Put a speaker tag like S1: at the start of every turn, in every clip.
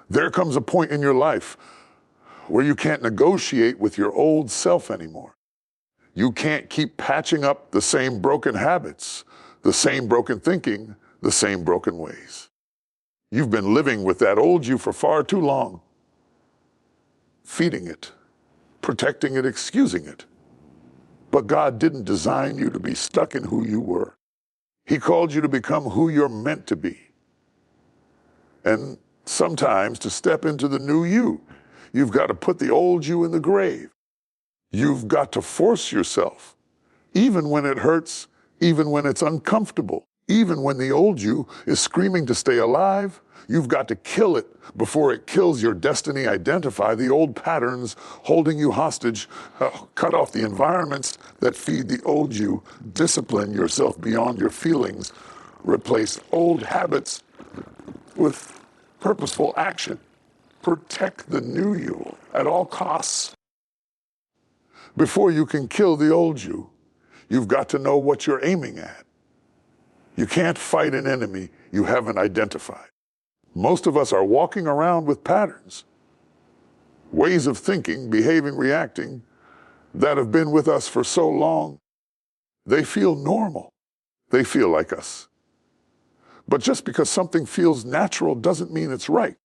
S1: There comes a point in your life where you can't negotiate with your old self anymore. You can't keep patching up the same broken habits, the same broken thinking, the same broken ways. You've been living with that old you for far too long, feeding it, protecting it, excusing it. But God didn't design you to be stuck in who you were. He called you to become who you're meant to be. And sometimes to step into the new you, you've got to put the old you in the grave. You've got to force yourself, even when it hurts, even when it's uncomfortable, even when the old you is screaming to stay alive. You've got to kill it before it kills your destiny. Identify the old patterns holding you hostage. Cut off the environments that feed the old you. Discipline yourself beyond your feelings. Replace old habits with purposeful action. Protect the new you at all costs. Before you can kill the old you, you've got to know what you're aiming at. You can't fight an enemy you haven't identified. Most of us are walking around with patterns, ways of thinking, behaving, reacting that have been with us for so long. They feel normal. They feel like us. But just because something feels natural doesn't mean it's right.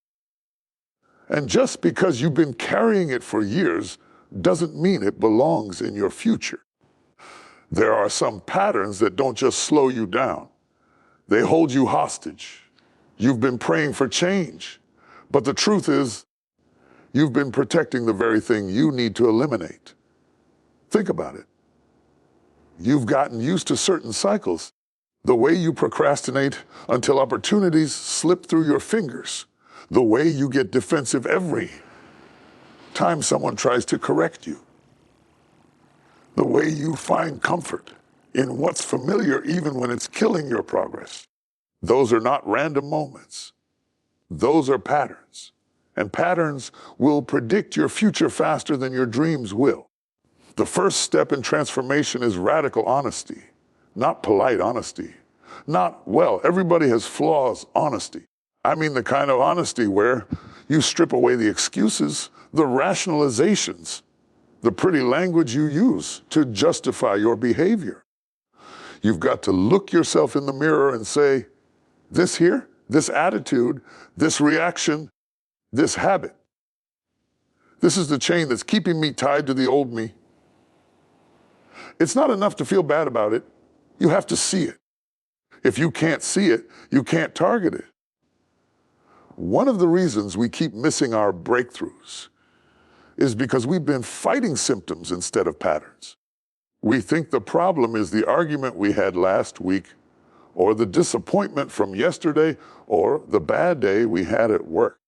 S1: And just because you've been carrying it for years doesn't mean it belongs in your future. There are some patterns that don't just slow you down. They hold you hostage. You've been praying for change, but the truth is, you've been protecting the very thing you need to eliminate. Think about it. You've gotten used to certain cycles. The way you procrastinate until opportunities slip through your fingers. The way you get defensive every time someone tries to correct you. The way you find comfort in what's familiar even when it's killing your progress. Those are not random moments. Those are patterns. And patterns will predict your future faster than your dreams will. The first step in transformation is radical honesty, not polite honesty. Not, well, everybody has flaws honesty. I mean the kind of honesty where you strip away the excuses, the rationalizations, the pretty language you use to justify your behavior. You've got to look yourself in the mirror and say, this here, this attitude, this reaction, this habit, this is the chain that's keeping me tied to the old me. It's not enough to feel bad about it. You have to see it. If you can't see it, you can't target it. One of the reasons we keep missing our breakthroughs is because we've been fighting symptoms instead of patterns. We think the problem is the argument we had last week, or the disappointment from yesterday, or the bad day we had at work.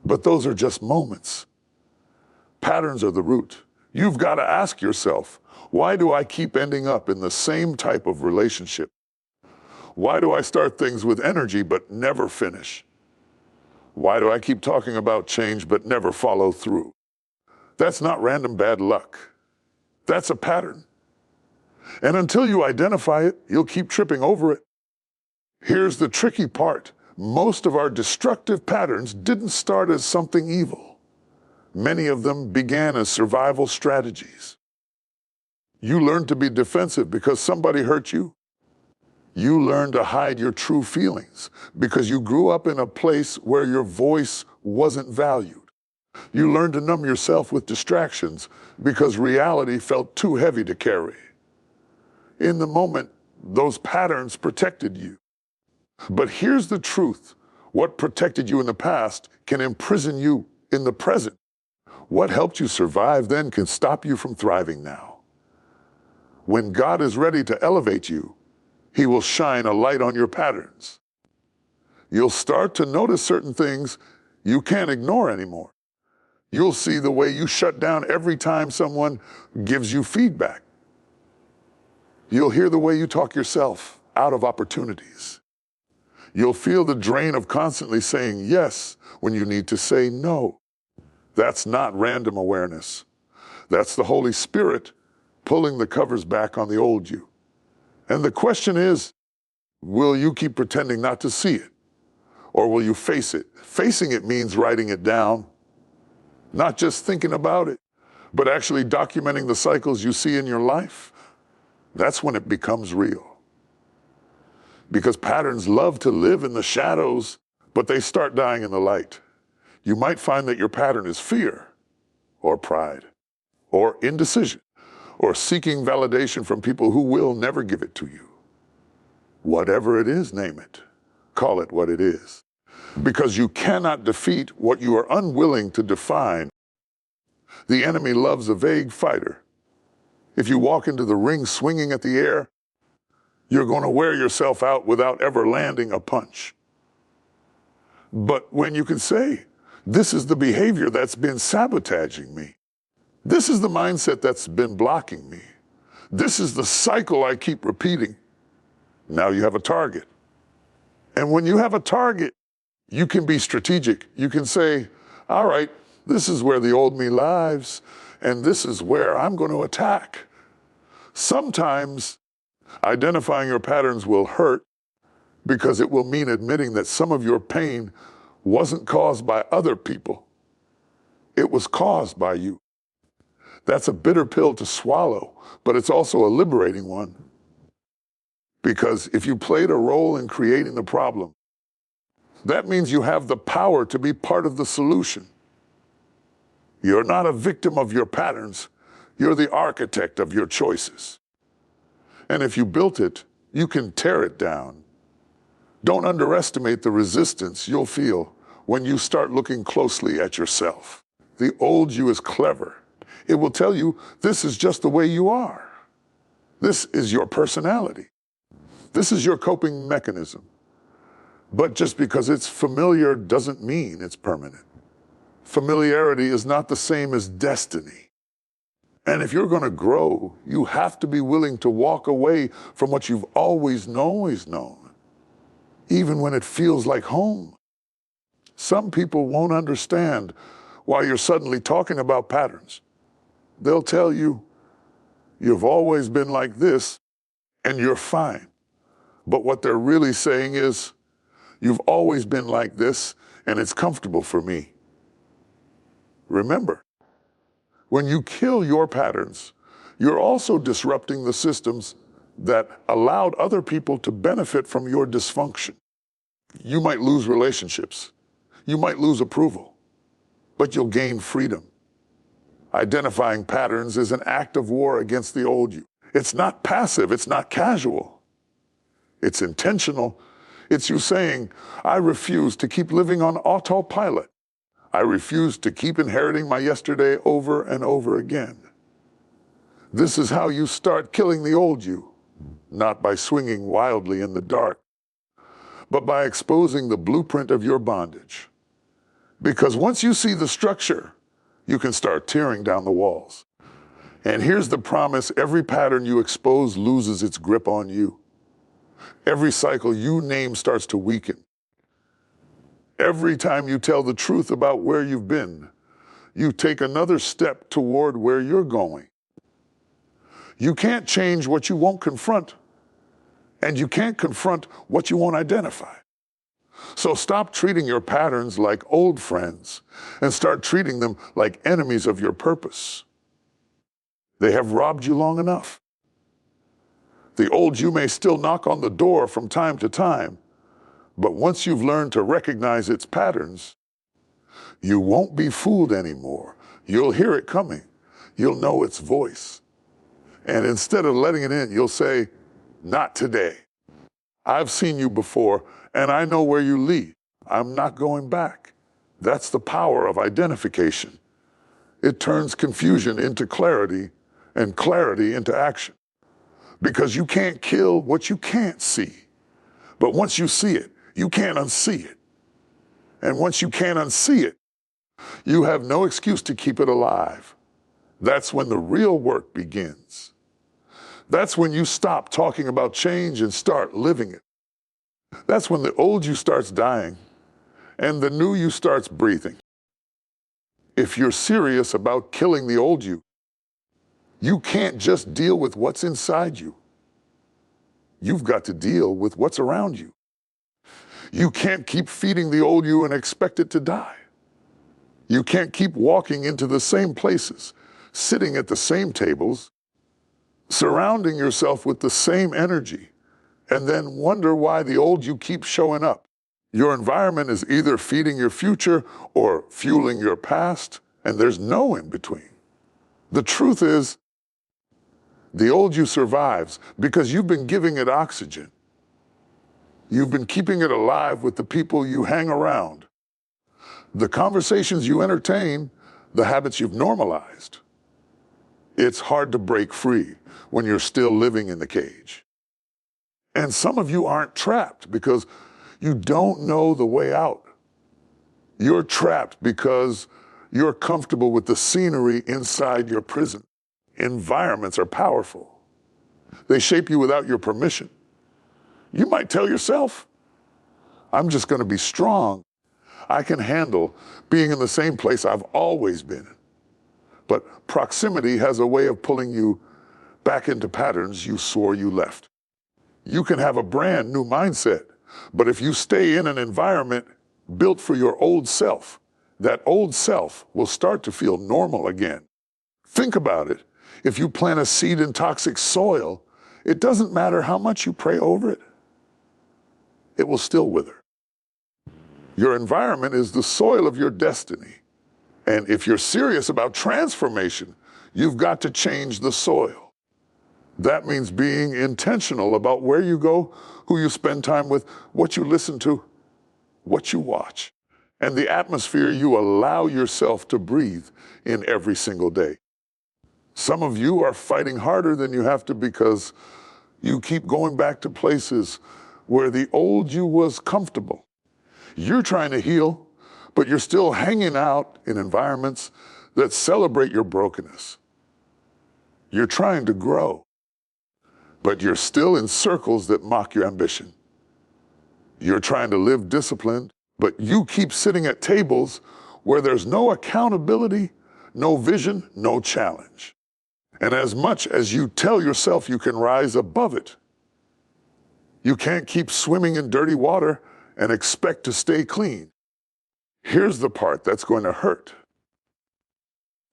S1: But those are just moments. Patterns are the root. You've got to ask yourself, why do I keep ending up in the same type of relationship? Why do I start things with energy but never finish? Why do I keep talking about change but never follow through? That's not random bad luck. That's a pattern. And until you identify it, you'll keep tripping over it. Here's the tricky part. Most of our destructive patterns didn't start as something evil. Many of them began as survival strategies. You learned to be defensive because somebody hurt you. You learned to hide your true feelings because you grew up in a place where your voice wasn't valued. You learned to numb yourself with distractions because reality felt too heavy to carry. In the moment, those patterns protected you. But here's the truth. What protected you in the past can imprison you in the present. What helped you survive then can stop you from thriving now. When God is ready to elevate you, He will shine a light on your patterns. You'll start to notice certain things you can't ignore anymore. You'll see the way you shut down every time someone gives you feedback. You'll hear the way you talk yourself out of opportunities. You'll feel the drain of constantly saying yes when you need to say no. That's not random awareness. That's the Holy Spirit pulling the covers back on the old you. And the question is, will you keep pretending not to see it? Or will you face it? Facing it means writing it down, not just thinking about it, but actually documenting the cycles you see in your life. That's when it becomes real. Because patterns love to live in the shadows, but they start dying in the light. You might find that your pattern is fear, or pride, or indecision, or seeking validation from people who will never give it to you. Whatever it is, name it. Call it what it is. Because you cannot defeat what you are unwilling to define. The enemy loves a vague fighter. If you walk into the ring swinging at the air, you're going to wear yourself out without ever landing a punch. But when you can say, this is the behavior that's been sabotaging me. This is the mindset that's been blocking me. This is the cycle I keep repeating. Now you have a target. And when you have a target, you can be strategic. You can say, all right, this is where the old me lives, and this is where I'm going to attack. Sometimes identifying your patterns will hurt because it will mean admitting that some of your pain wasn't caused by other people. It was caused by you. That's a bitter pill to swallow, but it's also a liberating one. Because if you played a role in creating the problem, that means you have the power to be part of the solution. You're not a victim of your patterns. You're the architect of your choices. And if you built it, you can tear it down. Don't underestimate the resistance you'll feel when you start looking closely at yourself. The old you is clever. It will tell you this is just the way you are. This is your personality. This is your coping mechanism. But just because it's familiar doesn't mean it's permanent. Familiarity is not the same as destiny. And if you're going to grow, you have to be willing to walk away from what you've always known, even when it feels like home. Some people won't understand why you're suddenly talking about patterns. They'll tell you, you've always been like this, and you're fine. But what they're really saying is, you've always been like this, and it's comfortable for me. Remember, when you kill your patterns, you're also disrupting the systems that allowed other people to benefit from your dysfunction. You might lose relationships. You might lose approval, but you'll gain freedom. Identifying patterns is an act of war against the old you. It's not passive. It's not casual. It's intentional. It's you saying, I refuse to keep living on autopilot. I refuse to keep inheriting my yesterday over and over again. This is how you start killing the old you, not by swinging wildly in the dark, but by exposing the blueprint of your bondage. Because once you see the structure, you can start tearing down the walls. And here's the promise: every pattern you expose loses its grip on you. Every cycle you name starts to weaken. Every time you tell the truth about where you've been, you take another step toward where you're going. You can't change what you won't confront, and you can't confront what you won't identify. So stop treating your patterns like old friends and start treating them like enemies of your purpose. They have robbed you long enough. The old you may still knock on the door from time to time, but once you've learned to recognize its patterns, you won't be fooled anymore. You'll hear it coming. You'll know its voice. And instead of letting it in, you'll say, not today. I've seen you before, and I know where you lead. I'm not going back. That's the power of identification. It turns confusion into clarity and clarity into action. Because you can't kill what you can't see. But once you see it, you can't unsee it. And once you can't unsee it, you have no excuse to keep it alive. That's when the real work begins. That's when you stop talking about change and start living it. That's when the old you starts dying and the new you starts breathing. If you're serious about killing the old you, you can't just deal with what's inside you. You've got to deal with what's around you. You can't keep feeding the old you and expect it to die. You can't keep walking into the same places, sitting at the same tables, surrounding yourself with the same energy, and then wonder why the old you keeps showing up. Your environment is either feeding your future or fueling your past, and there's no in between. The truth is, the old you survives because you've been giving it oxygen. You've been keeping it alive with the people you hang around, the conversations you entertain, the habits you've normalized. It's hard to break free when you're still living in the cage. And some of you aren't trapped because you don't know the way out. You're trapped because you're comfortable with the scenery inside your prison. Environments are powerful. They shape you without your permission. You might tell yourself, I'm just going to be strong. I can handle being in the same place I've always been in. But proximity has a way of pulling you back into patterns you swore you left. You can have a brand new mindset, but if you stay in an environment built for your old self, that old self will start to feel normal again. Think about it. If you plant a seed in toxic soil, it doesn't matter how much you pray over it. It will still wither. Your environment is the soil of your destiny. And if you're serious about transformation, you've got to change the soil. That means being intentional about where you go, who you spend time with, what you listen to, what you watch, and the atmosphere you allow yourself to breathe in every single day. Some of you are fighting harder than you have to because you keep going back to places where the old you was comfortable. You're trying to heal, but you're still hanging out in environments that celebrate your brokenness. You're trying to grow, but you're still in circles that mock your ambition. You're trying to live disciplined, but you keep sitting at tables where there's no accountability, no vision, no challenge. And as much as you tell yourself you can rise above it, you can't keep swimming in dirty water and expect to stay clean. Here's the part that's going to hurt.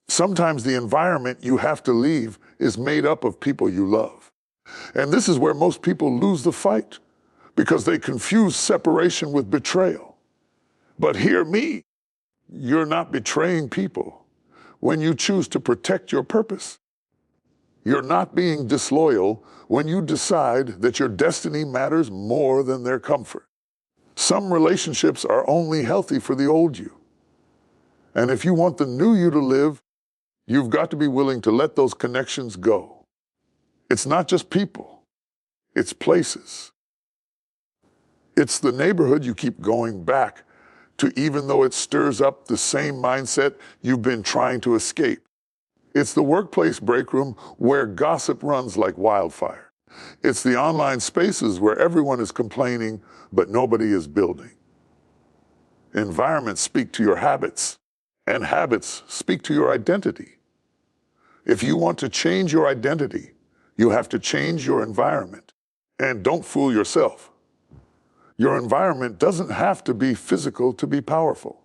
S1: Sometimes the environment you have to leave is made up of people you love. And this is where most people lose the fight because they confuse separation with betrayal. But hear me, you're not betraying people when you choose to protect your purpose. You're not being disloyal when you decide that your destiny matters more than their comfort. Some relationships are only healthy for the old you. And if you want the new you to live, you've got to be willing to let those connections go. It's not just people, it's places. It's the neighborhood you keep going back to even though it stirs up the same mindset you've been trying to escape. It's the workplace break room where gossip runs like wildfire. It's the online spaces where everyone is complaining, but nobody is building. Environments speak to your habits, and habits speak to your identity. If you want to change your identity, you have to change your environment. And don't fool yourself. Your environment doesn't have to be physical to be powerful.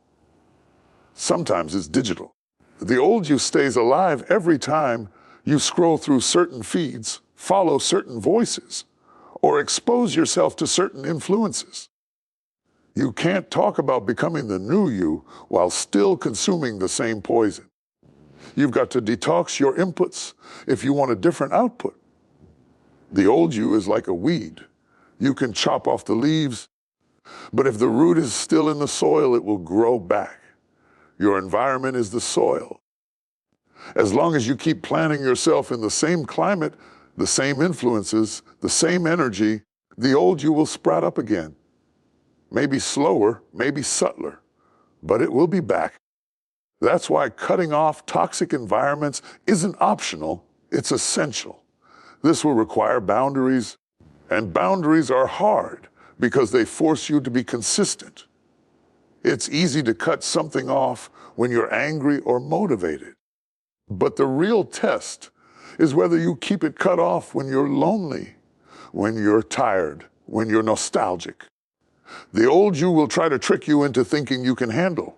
S1: Sometimes it's digital. The old you stays alive every time you scroll through certain feeds, follow certain voices, or expose yourself to certain influences. You can't talk about becoming the new you while still consuming the same poison. You've got to detox your inputs if you want a different output. The old you is like a weed. You can chop off the leaves, but if the root is still in the soil, it will grow back. Your environment is the soil. As long as you keep planting yourself in the same climate, the same influences, the same energy, the old you will sprout up again. Maybe slower, maybe subtler, but it will be back. That's why cutting off toxic environments isn't optional, it's essential. This will require boundaries, and boundaries are hard because they force you to be consistent. It's easy to cut something off when you're angry or motivated. But the real test is whether you keep it cut off when you're lonely, when you're tired, when you're nostalgic. The old you will try to trick you into thinking you can handle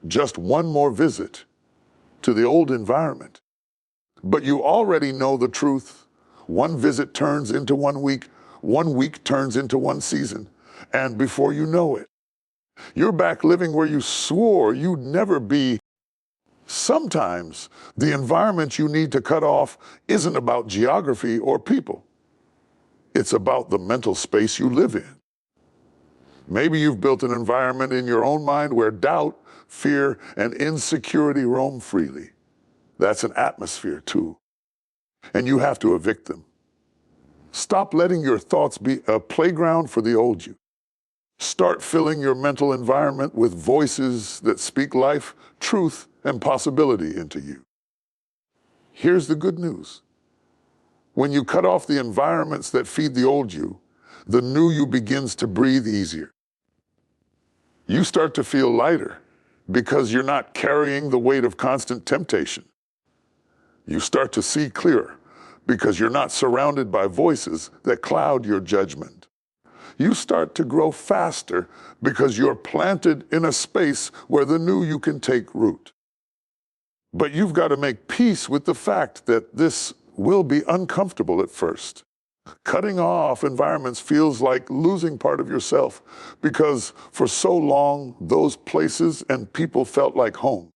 S1: just one more visit to the old environment. But you already know the truth. One visit turns into 1 week turns into one season, and before you know it, you're back living where you swore you'd never be. Sometimes the environment you need to cut off isn't about geography or people. It's about the mental space you live in. Maybe you've built an environment in your own mind where doubt, fear, and insecurity roam freely. That's an atmosphere too. And you have to evict them. Stop letting your thoughts be a playground for the old you. Start filling your mental environment with voices that speak life, truth, and possibility into you. Here's the good news. When you cut off the environments that feed the old you, the new you begins to breathe easier. You start to feel lighter because you're not carrying the weight of constant temptation. You start to see clearer because you're not surrounded by voices that cloud your judgment. You start to grow faster because you're planted in a space where the new you can take root. But you've got to make peace with the fact that this will be uncomfortable at first. Cutting off environments feels like losing part of yourself because for so long, those places and people felt like home.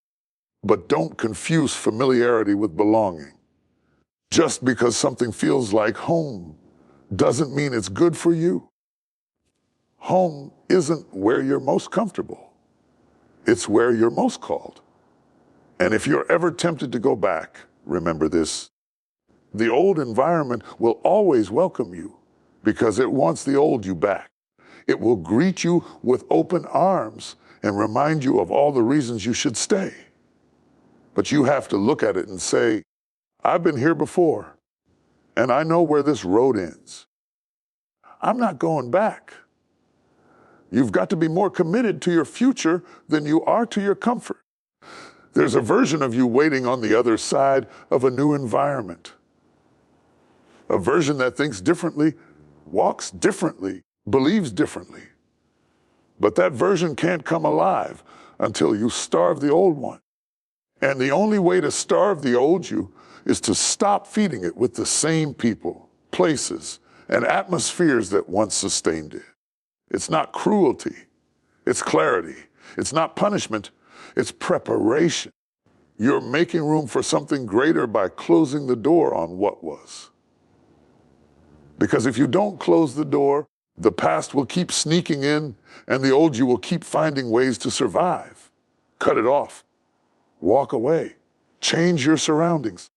S1: But don't confuse familiarity with belonging. Just because something feels like home doesn't mean it's good for you. Home isn't where you're most comfortable. It's where you're most called. And if you're ever tempted to go back, remember this. The old environment will always welcome you because it wants the old you back. It will greet you with open arms and remind you of all the reasons you should stay. But you have to look at it and say, I've been here before, and I know where this road ends. I'm not going back. You've got to be more committed to your future than you are to your comfort. There's a version of you waiting on the other side of a new environment. A version that thinks differently, walks differently, believes differently. But that version can't come alive until you starve the old one. And the only way to starve the old you is to stop feeding it with the same people, places, and atmospheres that once sustained it. It's not cruelty, it's clarity. It's not punishment, it's preparation. You're making room for something greater by closing the door on what was. Because if you don't close the door, the past will keep sneaking in and the old you will keep finding ways to survive. Cut it off. Walk away. Change your surroundings.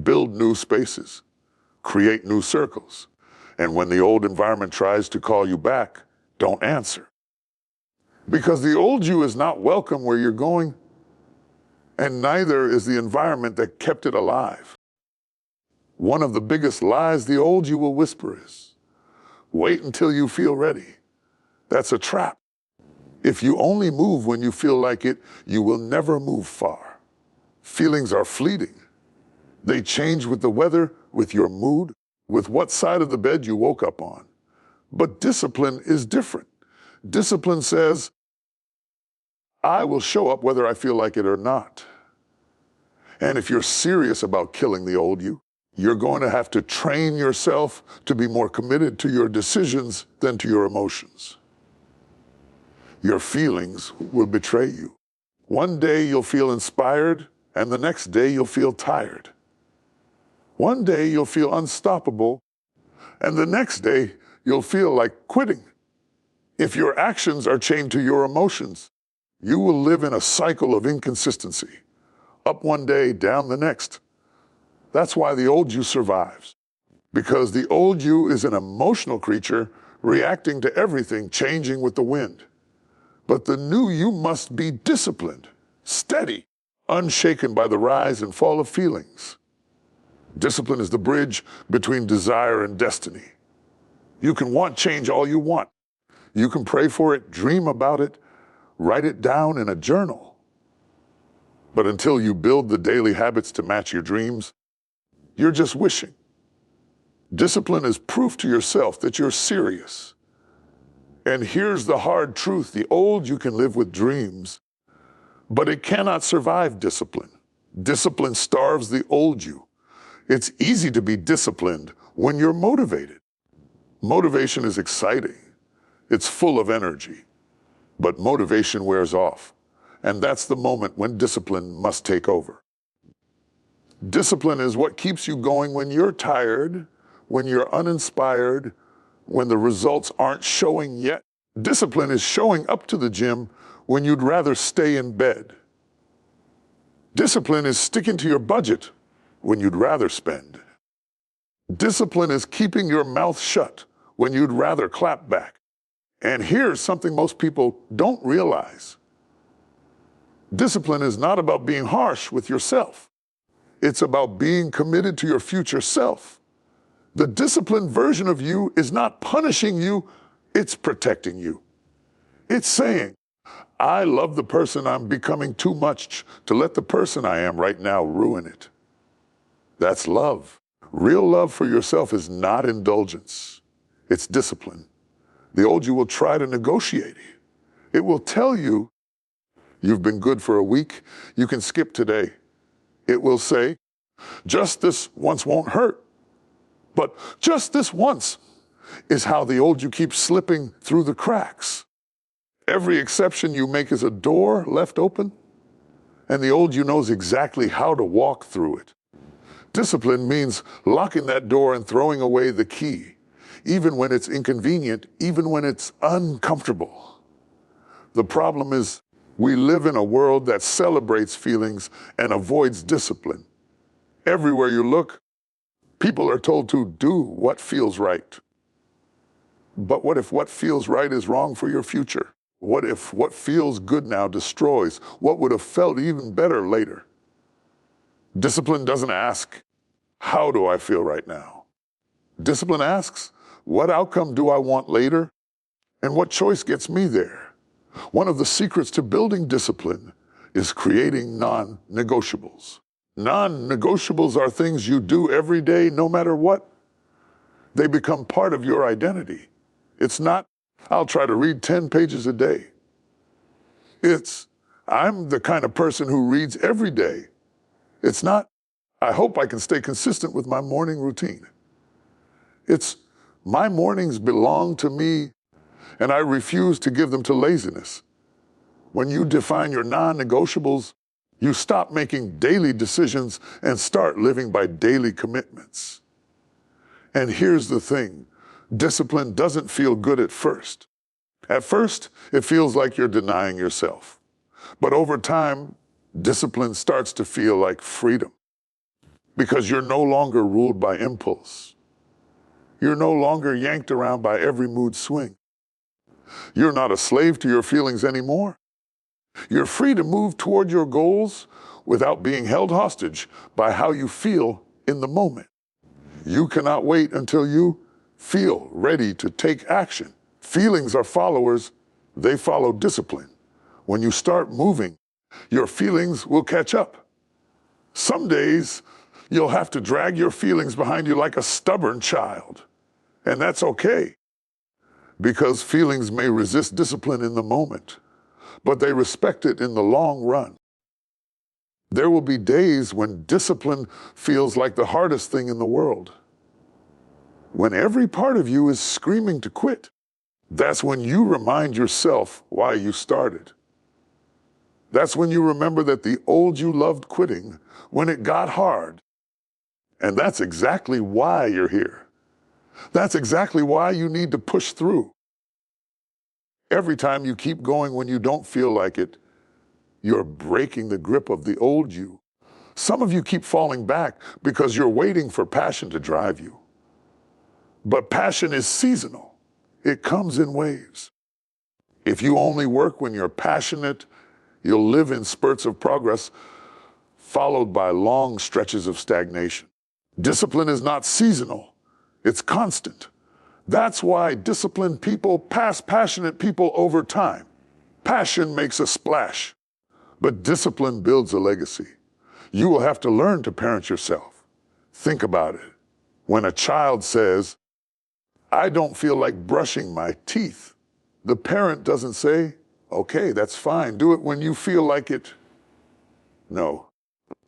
S1: Build new spaces. Create new circles. And when the old environment tries to call you back, don't answer. Because the old you is not welcome where you're going, and neither is the environment that kept it alive. One of the biggest lies the old you will whisper is, wait until you feel ready. That's a trap. If you only move when you feel like it, you will never move far. Feelings are fleeting. They change with the weather, with your mood, with what side of the bed you woke up on. But discipline is different. Discipline says, I will show up whether I feel like it or not. And if you're serious about killing the old you, you're going to have to train yourself to be more committed to your decisions than to your emotions. Your feelings will betray you. One day you'll feel inspired, and the next day you'll feel tired. One day you'll feel unstoppable, and the next day you'll feel like quitting. If your actions are chained to your emotions, you will live in a cycle of inconsistency. Up one day, down the next. That's why the old you survives. Because the old you is an emotional creature reacting to everything changing with the wind. But the new you must be disciplined, steady, unshaken by the rise and fall of feelings. Discipline is the bridge between desire and destiny. You can want change all you want. You can pray for it, dream about it, write it down in a journal. But until you build the daily habits to match your dreams, you're just wishing. Discipline is proof to yourself that you're serious. And here's the hard truth. The old you can live with dreams, but it cannot survive discipline. Discipline starves the old you. It's easy to be disciplined when you're motivated. Motivation is exciting. It's full of energy. But motivation wears off. And that's the moment when discipline must take over. Discipline is what keeps you going when you're tired, when you're uninspired, when the results aren't showing yet. Discipline is showing up to the gym when you'd rather stay in bed. Discipline is sticking to your budget when you'd rather spend. Discipline is keeping your mouth shut when you'd rather clap back. And here's something most people don't realize. Discipline is not about being harsh with yourself. It's about being committed to your future self. The disciplined version of you is not punishing you, it's protecting you. It's saying, I love the person I'm becoming too much to let the person I am right now ruin it. That's love. Real love for yourself is not indulgence. It's discipline. The old you will try to negotiate. It will tell you, you've been good for a week, you can skip today. It will say, just this once won't hurt. But just this once is how the old you keeps slipping through the cracks. Every exception you make is a door left open, and the old you knows exactly how to walk through it. Discipline means locking that door and throwing away the key, even when it's inconvenient, even when it's uncomfortable. The problem is we live in a world that celebrates feelings and avoids discipline. Everywhere you look, people are told to do what feels right. But what if what feels right is wrong for your future? What if what feels good now destroys what would have felt even better later? Discipline doesn't ask, how do I feel right now? Discipline asks, what outcome do I want later? And what choice gets me there? One of the secrets to building discipline is creating non-negotiables. Non-negotiables are things you do every day, no matter what. They become part of your identity. It's not, I'll try to read 10 pages a day. It's, I'm the kind of person who reads every day. It's not, I hope I can stay consistent with my morning routine. It's, my mornings belong to me, and I refuse to give them to laziness. When you define your non-negotiables, you stop making daily decisions and start living by daily commitments. And here's the thing, discipline doesn't feel good at first. At first, it feels like you're denying yourself. But over time, discipline starts to feel like freedom, because you're no longer ruled by impulse. You're no longer yanked around by every mood swing. You're not a slave to your feelings anymore. You're free to move toward your goals without being held hostage by how you feel in the moment. You cannot wait until you feel ready to take action. Feelings are followers, they follow discipline. When you start moving, your feelings will catch up. Some days, you'll have to drag your feelings behind you like a stubborn child. And that's okay, because feelings may resist discipline in the moment, but they respect it in the long run. There will be days when discipline feels like the hardest thing in the world. When every part of you is screaming to quit, that's when you remind yourself why you started. That's when you remember that the old you loved quitting when it got hard. And that's exactly why you're here. That's exactly why you need to push through. Every time you keep going when you don't feel like it, you're breaking the grip of the old you. Some of you keep falling back because you're waiting for passion to drive you. But passion is seasonal. It comes in waves. If you only work when you're passionate, you'll live in spurts of progress followed by long stretches of stagnation. Discipline is not seasonal. It's constant. That's why disciplined people pass passionate people over time. Passion makes a splash, but discipline builds a legacy. You will have to learn to parent yourself. Think about it. When a child says, I don't feel like brushing my teeth, The parent doesn't say, okay, that's fine, do it when you feel like it. No.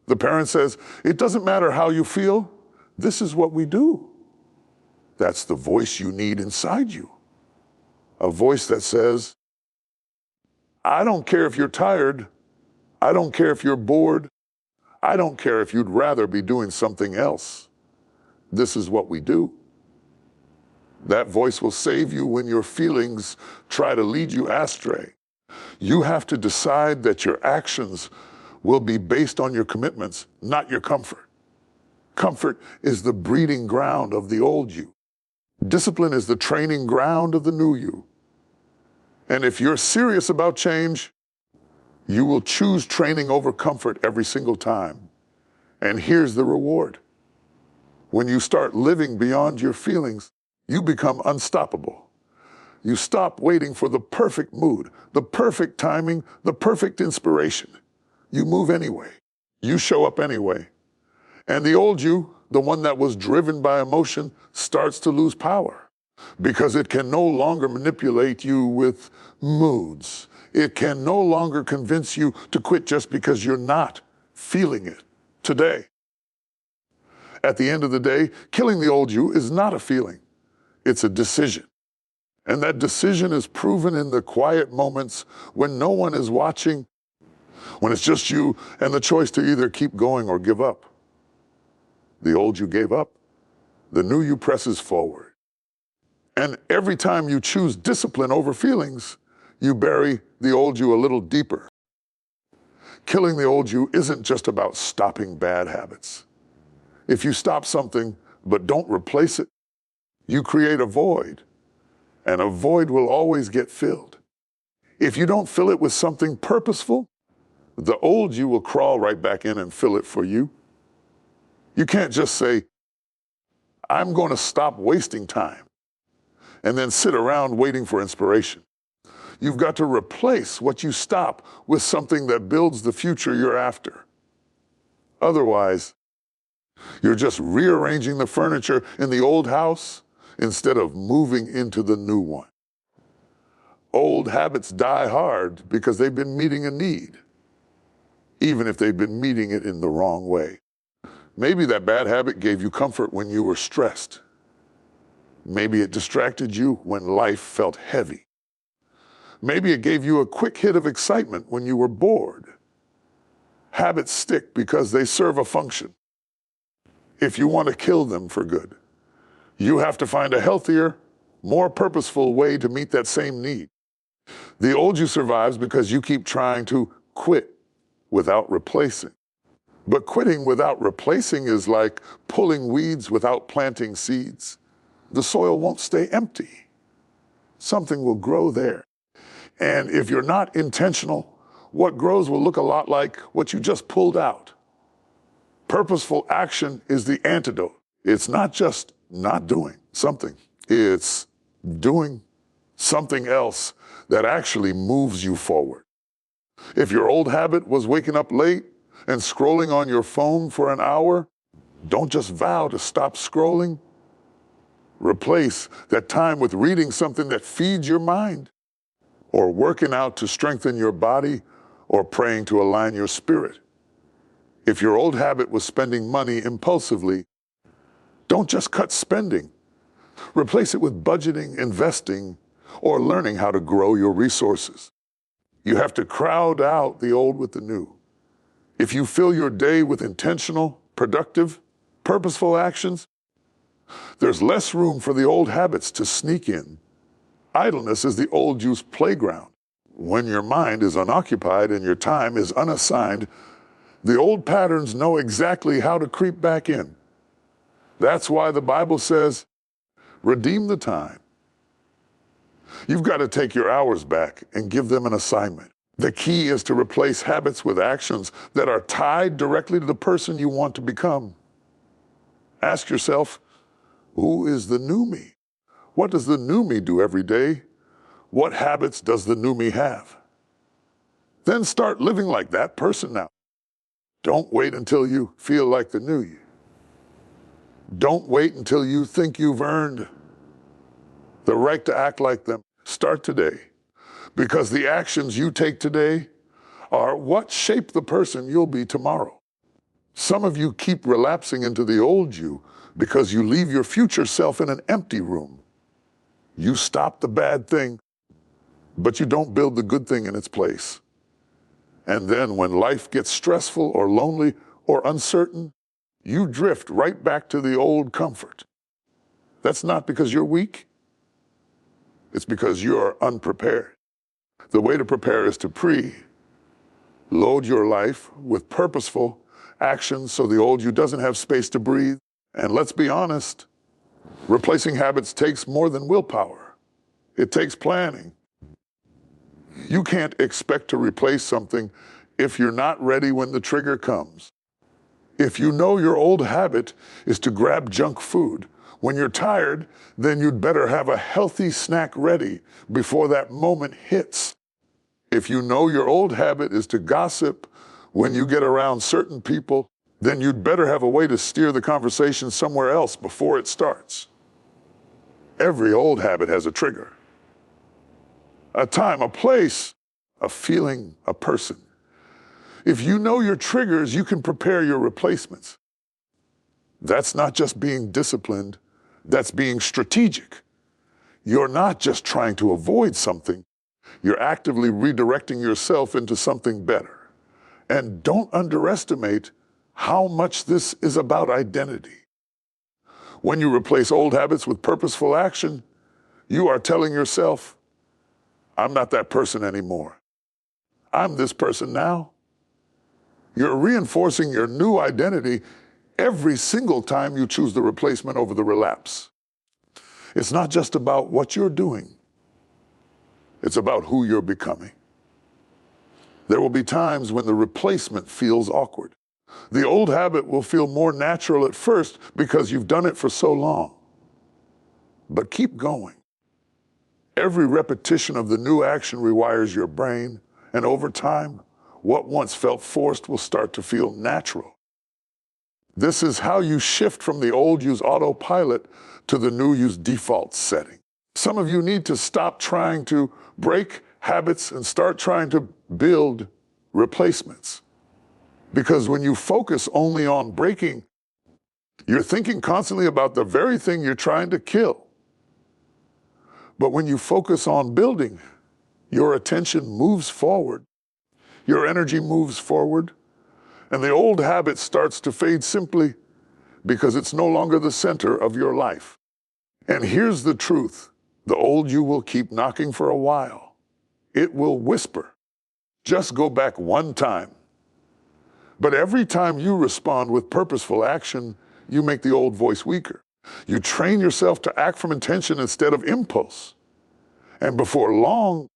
S1: The parent says, it doesn't matter how you feel, this is what we do. That's the voice you need inside you. A voice that says, I don't care if you're tired, I don't care if you're bored, I don't care if you'd rather be doing something else. This is what we do. That voice will save you when your feelings try to lead you astray. You have to decide that your actions will be based on your commitments, not your comfort. Comfort is the breeding ground of the old you. Discipline is the training ground of the new you. And if you're serious about change, you will choose training over comfort every single time. And here's the reward. When you start living beyond your feelings, you become unstoppable. You stop waiting for the perfect mood, the perfect timing, the perfect inspiration. You move anyway. You show up anyway. And the old you, the one that was driven by emotion, starts to lose power because it can no longer manipulate you with moods. It can no longer convince you to quit just because you're not feeling it today. At the end of the day, killing the old you is not a feeling. It's a decision. And that decision is proven in the quiet moments when no one is watching, when it's just you and the choice to either keep going or give up. The old you gave up, the new you presses forward. And every time you choose discipline over feelings, you bury the old you a little deeper. Killing the old you isn't just about stopping bad habits. If you stop something but don't replace it, you create a void, and a void will always get filled. If you don't fill it with something purposeful, the old you will crawl right back in and fill it for you. You can't just say, I'm going to stop wasting time, and then sit around waiting for inspiration. You've got to replace what you stop with something that builds the future you're after. Otherwise, you're just rearranging the furniture in the old house instead of moving into the new one. Old habits die hard because they've been meeting a need, even if they've been meeting it in the wrong way. Maybe that bad habit gave you comfort when you were stressed. Maybe it distracted you when life felt heavy. Maybe it gave you a quick hit of excitement when you were bored. Habits stick because they serve a function. If you want to kill them for good, you have to find a healthier, more purposeful way to meet that same need. The old you survives because you keep trying to quit without replacing. But quitting without replacing is like pulling weeds without planting seeds. The soil won't stay empty. Something will grow there. And if you're not intentional, what grows will look a lot like what you just pulled out. Purposeful action is the antidote. It's not just not doing something. It's doing something else that actually moves you forward. If your old habit was waking up late and scrolling on your phone for an hour, don't just vow to stop scrolling. Replace that time with reading something that feeds your mind, or working out to strengthen your body, or praying to align your spirit. If your old habit was spending money impulsively, don't just cut spending. Replace it with budgeting, investing, or learning how to grow your resources. You have to crowd out the old with the new. If you fill your day with intentional, productive, purposeful actions, there's less room for the old habits to sneak in. Idleness is the old you's playground. When your mind is unoccupied and your time is unassigned, the old patterns know exactly how to creep back in. That's why the Bible says, redeem the time. You've got to take your hours back and give them an assignment. The key is to replace habits with actions that are tied directly to the person you want to become. Ask yourself, who is the new me? What does the new me do every day? What habits does the new me have? Then start living like that person now. Don't wait until you feel like the new you. Don't wait until you think you've earned the right to act like them. Start today. because the actions you take today are what shape the person you'll be tomorrow. Some of you keep relapsing into the old you because you leave your future self in an empty room. You stop the bad thing, but you don't build the good thing in its place. And then when life gets stressful or lonely or uncertain, you drift right back to the old comfort. That's not because you're weak. It's because you're unprepared. The way to prepare is to load your life with purposeful actions so the old you doesn't have space to breathe. And let's be honest, replacing habits takes more than willpower. It takes planning. You can't expect to replace something if you're not ready when the trigger comes. If you know your old habit is to grab junk food when you're tired, then you'd better have a healthy snack ready before that moment hits. If you know your old habit is to gossip when you get around certain people, then you'd better have a way to steer the conversation somewhere else before it starts. Every old habit has a trigger. A time, a place, a feeling, a person. If you know your triggers, you can prepare your replacements. That's not just being disciplined, that's being strategic. You're not just trying to avoid something, you're actively redirecting yourself into something better. And don't underestimate how much this is about identity. When you replace old habits with purposeful action, you are telling yourself, I'm not that person anymore. I'm this person now. You're reinforcing your new identity every single time you choose the replacement over the relapse. It's not just about what you're doing. It's about who you're becoming. There will be times when the replacement feels awkward. The old habit will feel more natural at first because you've done it for so long. But keep going. Every repetition of the new action rewires your brain, and over time, what once felt forced will start to feel natural. This is how you shift from the old you's autopilot to the new you's default setting. Some of you need to stop trying to break habits and start trying to build replacements. Because when you focus only on breaking, you're thinking constantly about the very thing you're trying to kill. But when you focus on building, your attention moves forward, your energy moves forward, and the old habit starts to fade simply because it's no longer the center of your life. And here's the truth. The old you will keep knocking for a while. It will whisper, just go back one time. But every time you respond with purposeful action, you make the old voice weaker. You train yourself to act from intention instead of impulse. And before long,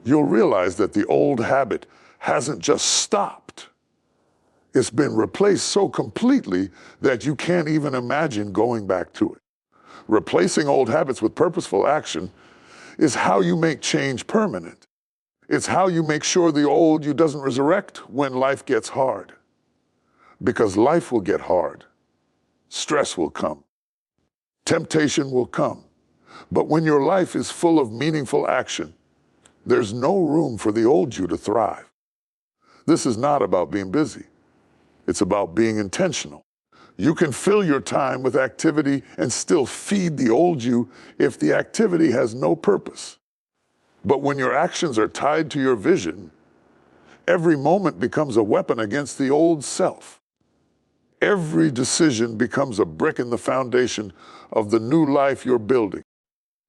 S1: you'll realize that the old habit hasn't just stopped. It's been replaced so completely that you can't even imagine going back to it. Replacing old habits with purposeful action is how you make change permanent. It's how you make sure the old you doesn't resurrect when life gets hard. Because life will get hard. Stress will come. Temptation will come. But when your life is full of meaningful action, there's no room for the old you to thrive. This is not about being busy. It's about being intentional. You can fill your time with activity and still feed the old you if the activity has no purpose. But when your actions are tied to your vision, every moment becomes a weapon against the old self. Every decision becomes a brick in the foundation of the new life you're building.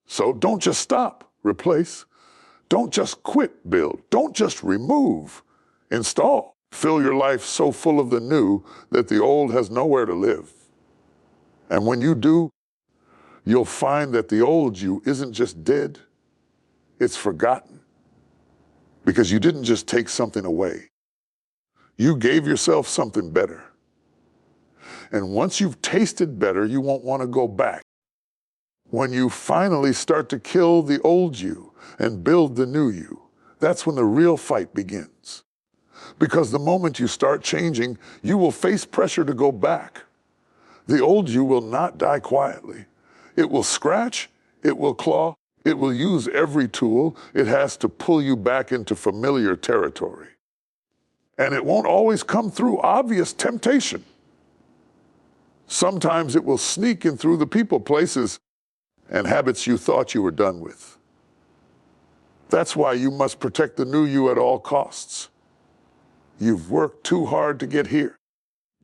S1: So don't just stop, replace. Don't just quit, build. Don't just remove, install. Fill your life so full of the new that the old has nowhere to live. And when you do, you'll find that the old you isn't just dead, it's forgotten. Because you didn't just take something away. You gave yourself something better. And once you've tasted better, you won't want to go back. When you finally start to kill the old you and build the new you, that's when the real fight begins. Because the moment you start changing, you will face pressure to go back. The old you will not die quietly. It will scratch, it will claw, It will use every tool it has to pull you back into familiar territory. And it won't always come through obvious temptation. Sometimes it will sneak in through the people, places, and habits you thought you were done with. That's why you must protect the new you at all costs. You've worked too hard to get here.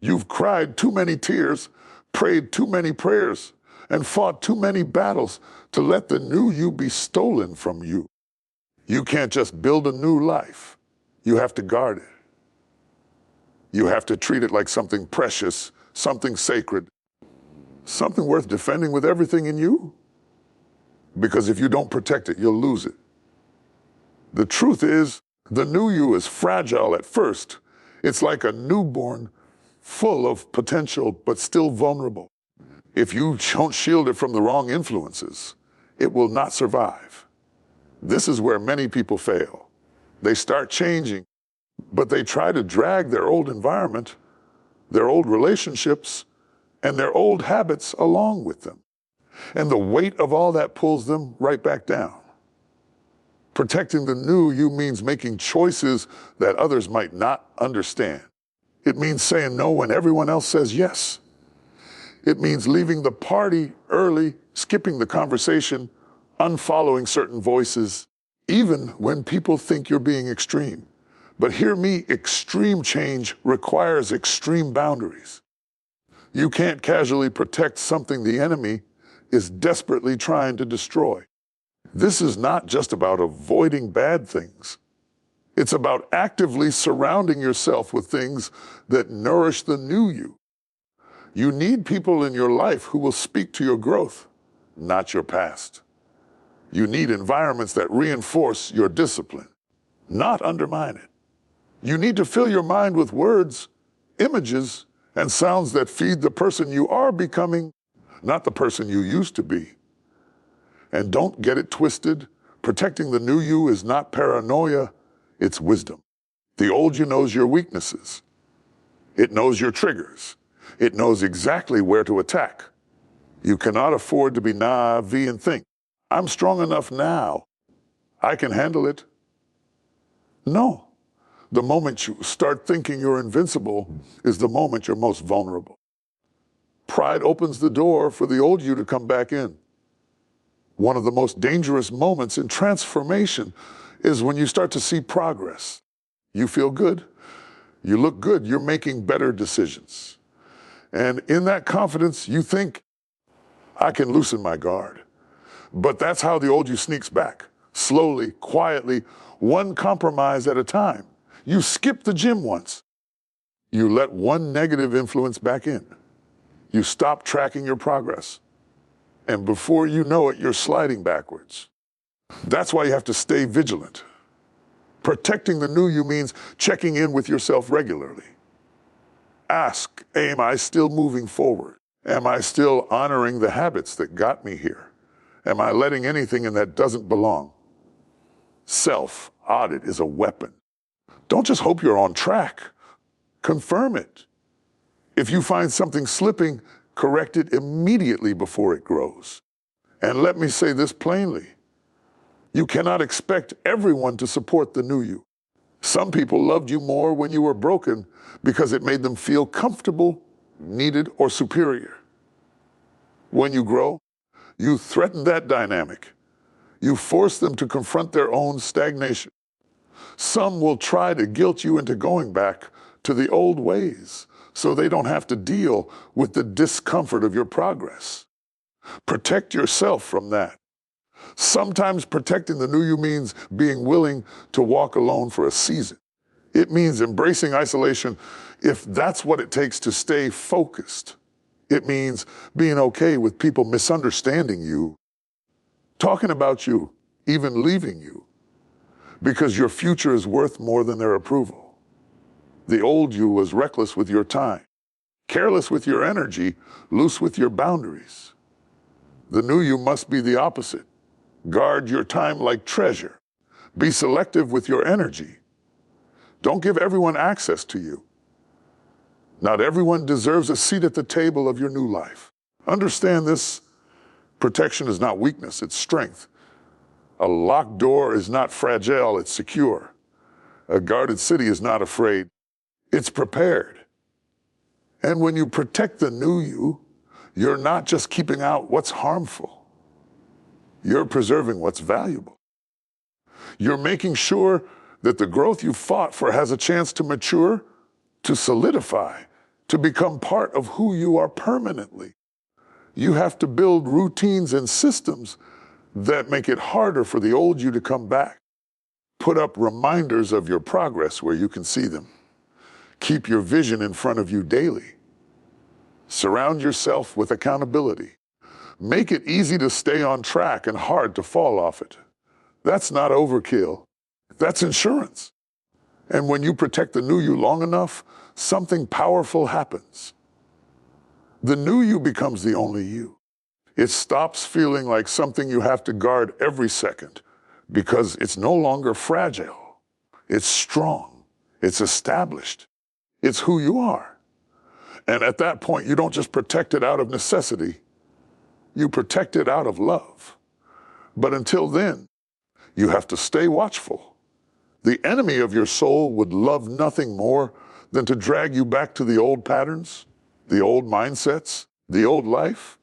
S1: You've cried too many tears, prayed too many prayers, and fought too many battles to let the new you be stolen from you. You can't just build a new life. You have to guard it. You have to treat it like something precious, something sacred, something worth defending with everything in you. Because if you don't protect it, you'll lose it. The truth is, the new you is fragile at first. It's like a newborn, full of potential, but still vulnerable. If you don't shield it from the wrong influences, it will not survive. This is where many people fail. They start changing, but they try to drag their old environment, their old relationships, and their old habits along with them. And the weight of all that pulls them right back down. Protecting the new you means making choices that others might not understand. It means saying no when everyone else says yes. It means leaving the party early, skipping the conversation, unfollowing certain voices, even when people think you're being extreme. But hear me, extreme change requires extreme boundaries. You can't casually protect something the enemy is desperately trying to destroy. This is not just about avoiding bad things. It's about actively surrounding yourself with things that nourish the new you. You need people in your life who will speak to your growth, not your past. You need environments that reinforce your discipline, not undermine it. You need to fill your mind with words, images, and sounds that feed the person you are becoming, not the person you used to be. And don't get it twisted. Protecting the new you is not paranoia, it's wisdom. The old you knows your weaknesses. It knows your triggers. It knows exactly where to attack. You cannot afford to be naive and think, I'm strong enough now. I can handle it. No. The moment you start thinking you're invincible is the moment you're most vulnerable. Pride opens the door for the old you to come back in. One of the most dangerous moments in transformation is when you start to see progress. You feel good, you look good, you're making better decisions. And in that confidence, you think, I can loosen my guard. But that's how the old you sneaks back, slowly, quietly, one compromise at a time. You skip the gym once. You let one negative influence back in. You stop tracking your progress. And before you know it, you're sliding backwards. That's why you have to stay vigilant. Protecting the new you means checking in with yourself regularly. Ask, am I still moving forward? Am I still honoring the habits that got me here? Am I letting anything in that doesn't belong? Self-audit is a weapon. Don't just hope you're on track. Confirm it. If you find something slipping, correct it immediately before it grows. And let me say this plainly. You cannot expect everyone to support the new you. Some people loved you more when you were broken because it made them feel comfortable, needed, or superior. When you grow, you threaten that dynamic. You force them to confront their own stagnation. Some will try to guilt you into going back to the old ways so they don't have to deal with the discomfort of your progress. Protect yourself from that. Sometimes protecting the new you means being willing to walk alone for a season. It means embracing isolation if that's what it takes to stay focused. It means being okay with people misunderstanding you, talking about you, even leaving you, because your future is worth more than their approval. The old you was reckless with your time, careless with your energy, loose with your boundaries. The new you must be the opposite. Guard your time like treasure. Be selective with your energy. Don't give everyone access to you. Not everyone deserves a seat at the table of your new life. Understand this. Protection is not weakness, it's strength. A locked door is not fragile, it's secure. A guarded city is not afraid, it's prepared. And when you protect the new you, you're not just keeping out what's harmful. You're preserving what's valuable. You're making sure that the growth you fought for has a chance to mature, to solidify, to become part of who you are permanently. You have to build routines and systems that make it harder for the old you to come back. Put up reminders of your progress where you can see them. Keep your vision in front of you daily. Surround yourself with accountability. Make it easy to stay on track and hard to fall off it. That's not overkill. That's insurance. And when you protect the new you long enough, something powerful happens. The new you becomes the only you. It stops feeling like something you have to guard every second because it's no longer fragile. It's strong. It's established. It's who you are. And at that point, you don't just protect it out of necessity. You protect it out of love. But until then, you have to stay watchful. The enemy of your soul would love nothing more than to drag you back to the old patterns, the old mindsets, the old life.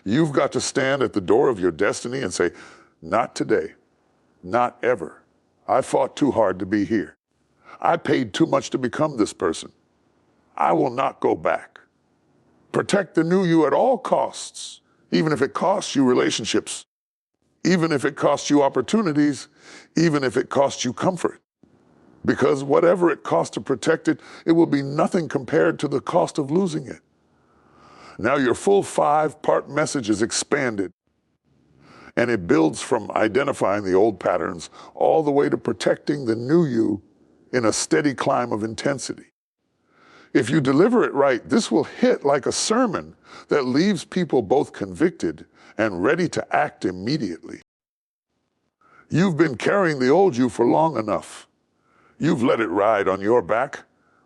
S1: You've got to stand at the door of your destiny and say, not today, not ever. I fought too hard to be here. I paid too much to become this person. I will not go back. Protect the new you at all costs, even if it costs you relationships, even if it costs you opportunities, even if it costs you comfort. Because whatever it costs to protect it, it will be nothing compared to the cost of losing it. Now your full 5-part message is expanded, and it builds from identifying the old patterns all the way to protecting the new you in a steady climb of intensity. If you deliver it right, this will hit like a sermon that leaves people both convicted and ready to act immediately. You've been carrying the old you for long enough. You've let it ride on your back,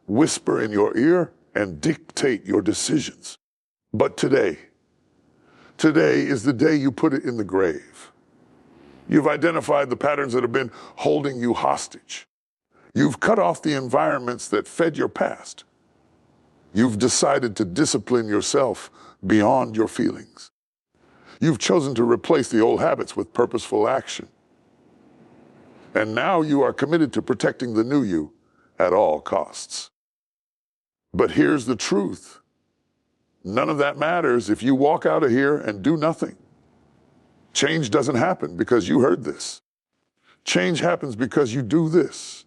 S1: whisper in your ear, and dictate your decisions. But today is the day you put it in the grave. You've identified the patterns that have been holding you hostage. You've cut off the environments that fed your past. You've decided to discipline yourself beyond your feelings. You've chosen to replace the old habits with purposeful action. And now you are committed to protecting the new you at all costs. But here's the truth. None of that matters if you walk out of here and do nothing. Change doesn't happen because you heard this. Change happens because you do this.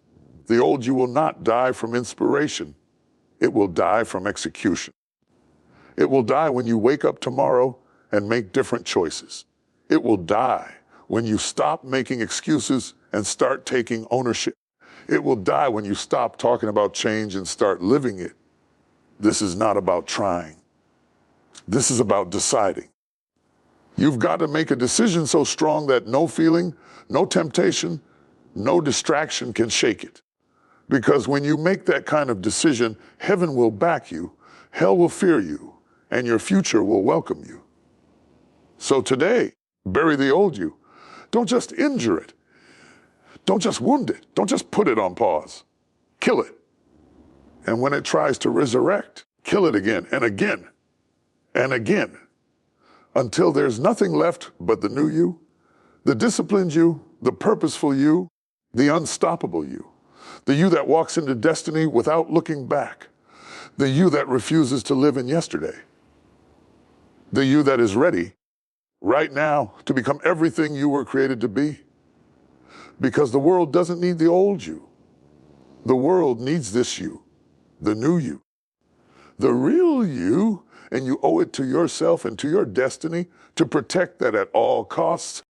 S1: The old you will not die from inspiration. It will die from execution. It will die when you wake up tomorrow and make different choices. It will die when you stop making excuses and start taking ownership. It will die when you stop talking about change and start living it. This is not about trying. This is about deciding. You've got to make a decision so strong that no feeling, no temptation, no distraction can shake it. Because when you make that kind of decision, heaven will back you, hell will fear you, and your future will welcome you. So today, bury the old you. Don't just injure it. Don't just wound it. Don't just put it on pause. Kill it. And when it tries to resurrect, kill it again and again and again until there's nothing left but the new you, the disciplined you, the purposeful you, the unstoppable you, the you that walks into destiny without looking back, the you that refuses to live in yesterday, the you that is ready right now to become everything you were created to be. Because the world doesn't need the old you. The world needs this you, the new you, the real you, and you owe it to yourself and to your destiny to protect that at all costs